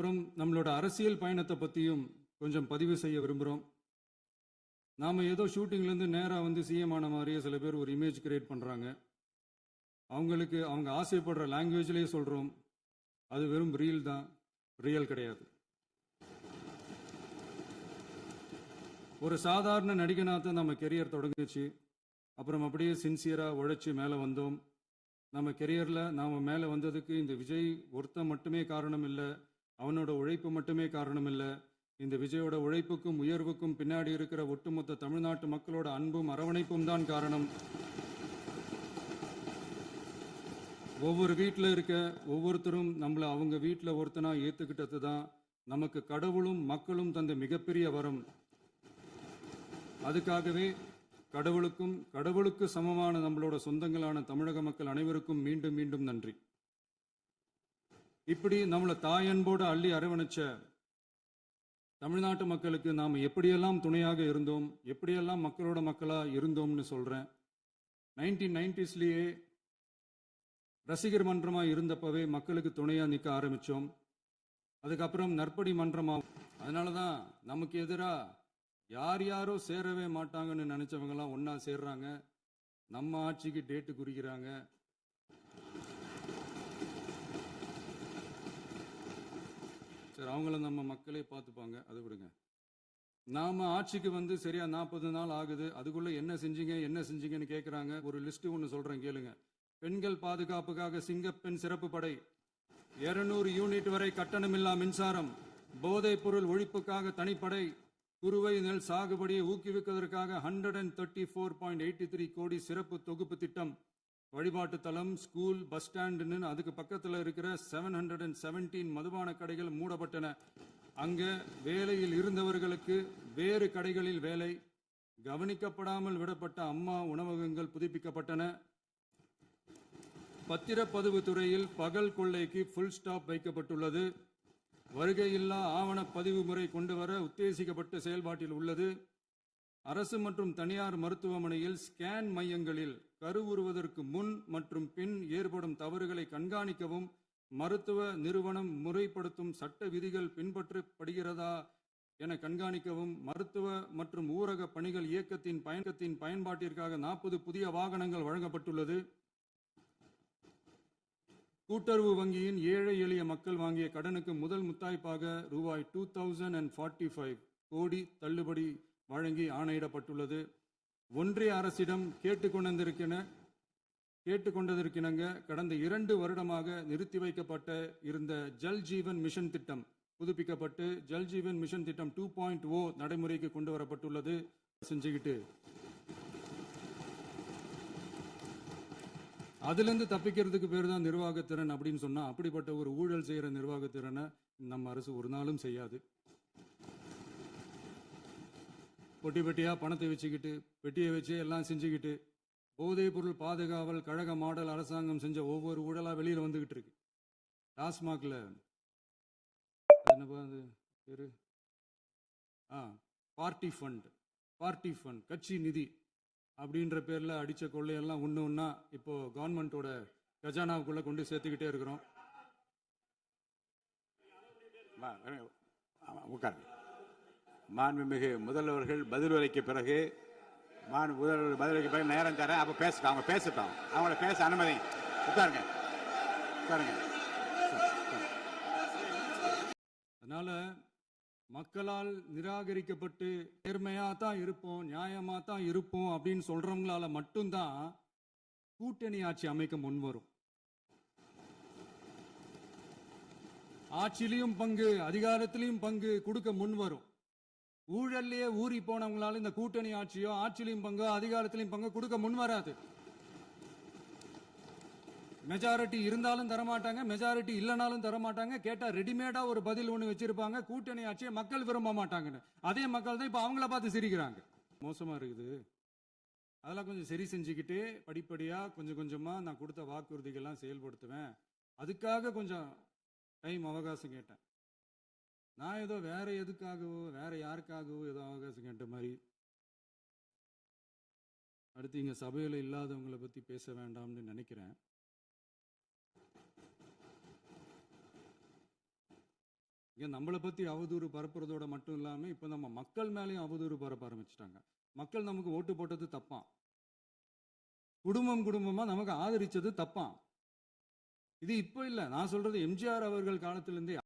அப்புறம் நம்மளோட அரசியல் பயணத்தை பற்றியும் கொஞ்சம் பதிவு செய்ய விரும்புகிறோம். நாம் ஏதோ ஷூட்டிங்லேருந்து நேராக வந்து சிஎம் ஆன மாதிரியே சில பேர் ஒரு இமேஜ் கிரியேட் பண்ணுறாங்க. அவங்களுக்கு அவங்க ஆசைப்படுற லாங்குவேஜ்லேயே சொல்கிறோம், அது வெறும் ரீல் தான், ரியல் கிடையாது. ஒரு சாதாரண நடிகனாக தான் நம்ம கெரியர் தொடங்குச்சு. அப்புறம் அப்படியே சின்சியராக உழைச்சி மேலே வந்தோம். நம்ம கெரியரில் நாம் மேலே வந்ததுக்கு இந்த விஜய் ஒருத்தன் மட்டுமே காரணம் இல்லை, அவனோட உழைப்பு மட்டுமே காரணம் இல்லை. இந்த விஜயோட உழைப்புக்கும் உயர்வுக்கும் பின்னாடி இருக்கிற ஒட்டுமொத்த தமிழ்நாட்டு மக்களோட அன்பும் அரவணைப்பும் தான் காரணம். ஒவ்வொரு வீட்டில் இருக்க ஒவ்வொருத்தரும் நம்மளை அவங்க வீட்டில் ஒருத்தனாக ஏற்றுக்கிட்டது தான் நமக்கு கடவுளும் மக்களும் தந்த மிகப்பெரிய வரம். அதுக்காகவே கடவுளுக்கு சமமான நம்மளோட சொந்தங்களான தமிழக மக்கள் அனைவருக்கும் மீண்டும் மீண்டும் நன்றி. இப்படி நம்மளை தாயன்போடு அள்ளி அரவணைச்ச தமிழ்நாட்டு மக்களுக்கு நாம் எப்படியெல்லாம் துணையாக இருந்தோம், எப்படியெல்லாம் மக்களோட மக்களாக இருந்தோம்னு சொல்கிறேன். 1990ஸ்லேயே ரசிகர் மன்றமாக இருந்தப்பவே மக்களுக்கு துணையாக நிற்க ஆரம்பித்தோம். அதுக்கப்புறம் நற்படி மன்றமாக. அதனால தான் நமக்கு எதிராக யாரோ சேரவே மாட்டாங்கன்னு நினச்சவங்களாம் ஒன்றா சேர்றாங்க, நம்ம ஆட்சிக்கு டேட்டு குறிக்கிறாங்க. சரி, அவங்கள நம்ம மக்களே பார்த்துப்பாங்க, அது விடுங்க. நாம் ஆட்சிக்கு வந்து சரியா 40 நாள் ஆகுது. அதுக்குள்ளே என்ன செஞ்சீங்கன்னு கேட்குறாங்க. ஒரு லிஸ்ட்டு ஒன்று சொல்கிறேன் கேளுங்க. பெண்கள் பாதுகாப்புக்காக சிங்கப்பெண் சிறப்பு படை, 200 யூனிட் வரை கட்டணமில்லா மின்சாரம், போதைப் பொருள் ஒழிப்புக்காக தனிப்படை, குறுவை நெல் சாகுபடியை ஊக்குவிப்பதற்காக 134.83 கோடி சிறப்பு தொகுப்பு திட்டம், வழிபாட்டு தலம், ஸ்கூல், பஸ் ஸ்டாண்டுன்னு அதுக்கு பக்கத்தில் இருக்கிற 717 மதுபான கடைகள் மூடப்பட்டன. அங்கே வேலையில் இருந்தவர்களுக்கு வேறு கடைகளில் வேலை, கவனிக்கப்படாமல் விடப்பட்ட அம்மா உணவகங்கள் புதுப்பிக்கப்பட்டன. பத்திரப்பதிவு துறையில் பகல் கொள்ளைக்கு ஃபுல் ஸ்டாப் வைக்கப்பட்டுள்ளது. வருகையில்லா ஆவண பதிவு முறை கொண்டு வர உத்தேசிக்கப்பட்ட செயல்பாட்டில் உள்ளது. அரசு மற்றும் தனியார் மருத்துவமனையில் ஸ்கேன் மையங்களில் கருவுறுவதற்கு முன் மற்றும் பின் ஏற்படும் தவறுகளை கண்காணிக்கவும், மருத்துவ நிறுவனம் முறைப்படுத்தும் சட்ட விதிகள் பின்பற்றப்படுகிறதா என கண்காணிக்கவும், மருத்துவ மற்றும் ஊரக பணிகள் இயக்கத்தின் பயன்பாட்டிற்காக 40 புதிய வாகனங்கள் வழங்கப்பட்டுள்ளது. கூட்டுறவு வங்கியின் ஏழை எளிய மக்கள் வாங்கிய கடனுக்கு முதல் முத்தாய்ப்பாக ரூபாய் 2045 கோடி தள்ளுபடி வழங்கி ஆணையிடப்பட்டுள்ளது. ஒன்றிய அரசிடம் கேட்டுக்கொண்டதற்கிணங்க கடந்த 2 வருடமாக நிறுத்தி வைக்கப்பட்ட இருந்த ஜல் ஜீவன் மிஷன் திட்டம் புதுப்பிக்கப்பட்டு ஜல் ஜீவன் மிஷன் திட்டம் 2.0 நடைமுறைக்கு கொண்டு வரப்பட்டுள்ளது. செஞ்சுக்கிட்டு அதுலேருந்து தப்பிக்கிறதுக்கு பேர் தான் நிர்வாகத்திறன் அப்படின்னு சொன்னால், அப்படிப்பட்ட ஒரு ஊழல் செய்கிற நிர்வாகத்திறனை நம்ம அரசு ஒரு நாளும் செய்யாது. பெட்டியாக பணத்தை வச்சுக்கிட்டு, பெட்டியை வச்சு எல்லாம் செஞ்சுக்கிட்டு, போதைப் பொருள் பாதுகாவல் கழக மாடல் அரசாங்கம் செஞ்ச ஒவ்வொரு ஊழலாக வெளியில் வந்துக்கிட்டு இருக்கு. டாஸ்மாகில் என்னப்பா அது பேரு, பார்ட்டி ஃபண்ட் கட்சி நிதி அப்படின்ற பேரில் அடித்த கொள்ளையெல்லாம் ஒன்றா இப்போ கவர்மெண்ட்டோட கஜானாவுக்குள்ளே கொண்டு சேர்த்துக்கிட்டே இருக்கிறோம். மாண்புமிகு முதல்வர்கள் பதிலுரைக்கு பிறகு நேரம் தரேன். அப்போ அவங்க பேசட்டும். அவங்கள பேச அனுமதி. உட்காருங்க. அதனால மக்களால் நிராகரிக்கப்பட்டு நேர்மையாக தான் இருப்போம், நியாயமாக தான் இருப்போம் அப்படின்னு சொல்றவங்களால மட்டும்தான் கூட்டணி ஆட்சி அமைக்க முன்வரும். ஆட்சியிலையும் பங்கு, அதிகாரத்திலையும் பங்கு கொடுக்க முன்வரும். ஊழல்லையே ஊறி போனவங்களால இந்த கூட்டணி ஆட்சியோ, ஆட்சியிலையும் பங்கோ, அதிகாரத்திலையும் பங்கு கொடுக்க முன்வராது. மெஜாரிட்டி இருந்தாலும் தரமாட்டாங்க, மெஜாரிட்டி இல்லைனாலும் தரமாட்டாங்க. கேட்டா ரெடிமேடா ஒரு பதில் ஒன்று வச்சிருப்பாங்க, கூட்டணி ஆட்சியை மக்கள் விரும்ப மாட்டாங்கன்னு. அதே மக்கள் தான் இப்ப அவங்கள பார்த்து சிரிக்கிறாங்க. மோசமா இருக்குது. அதெல்லாம் கொஞ்சம் சரி செஞ்சுக்கிட்டு படிப்படியா கொஞ்சம் கொஞ்சமா நான் கொடுத்த வாக்குறுதிகள்லாம் செயல்படுத்துவேன். அதுக்காக கொஞ்சம் டைம் அவகாசம் கேட்டேன். நான் ஏதோ வேற எதுக்காகவோ வேற யாருக்காகவோ ஏதோ அவகாசம் கேட்ட மாதிரி. அடுத்து இங்க சபையில இல்லாதவங்களை பத்தி பேச வேண்டாம்னு நினைக்கிறேன். ஏன் நம்மளை பத்தி அவதூறு பரப்புறதோட மட்டும் இல்லாம இப்ப நம்ம மக்கள் மேலேயும் அவதூறு பரப்ப ஆரம்பிச்சிட்டாங்க. மக்கள் நமக்கு ஓட்டு போட்டது தப்பாம், குடும்பம் குடும்பமா நமக்கு ஆதரிச்சது தப்பாம். இது இப்ப இல்ல, நான் சொல்றது எம்ஜிஆர் அவர்கள் காலத்திலிருந்தே